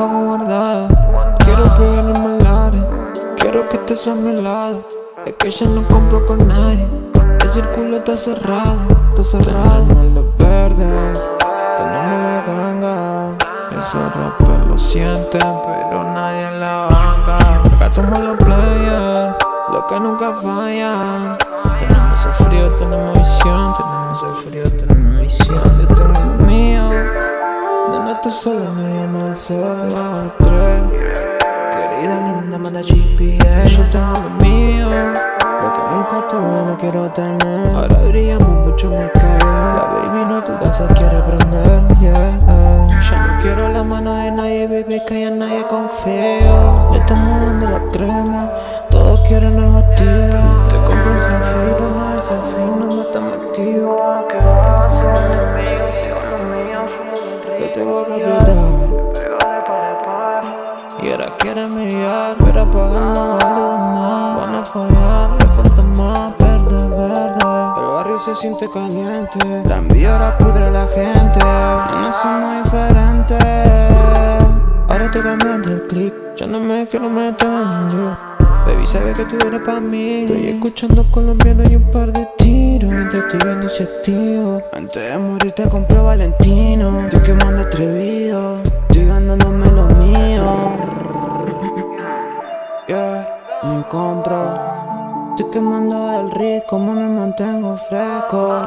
hago guardado. Quiero pegarle en malares, quiero que estés a mi lado. Es que ya no compro con nadie, el círculo está cerrado, está cerrado. Tenemos los verdes, tenemos la ganga. Esos rappers lo sienten, pero nadie en la banca. Acá somos los players, los que nunca fallan. Tenemos el frío, tenemos visión, tenemos el frío, tenemos visión. Yo tengo lo mío, nena, tú solo me llamas al sol. Bajo los tres, querida linda, manda GPS. Yo tengo lo mío, lo que nunca tuve no quiero tener. Ahora brillamos mucho más que ayer. La baby no duda, se quiere prender, yeah. Ya no quiero la mano de nadie, baby, que ya en nadie confío. Le estamos dando la crema, todos quieren el batido. Te compro un zafiro, no es zafiro, no está metido. ¿A qué vas? Sigo lo mío, sigo lo mío, fumo del río. Yo tengo que explotar, pego de par a par. Y ahora quieren millar, pero apagando a los demás. Van a fallar, le falta más, verde, verde. El barrio se siente caliente, la envidia ahora pudre a la gente. No somos diferentes, ahora te cambiando el click. Yo no me quiero meter en un lío, baby, sabe que tú eres pa' mí. Estoy escuchando colombiano y un par de tiros mientras estoy viendo ese activo. Antes de morir te compro Valentino. Estoy quemando atrevido, estoy ganándome lo mío. Yeah, me compro. Estoy quemando el rico, como me mantengo fresco.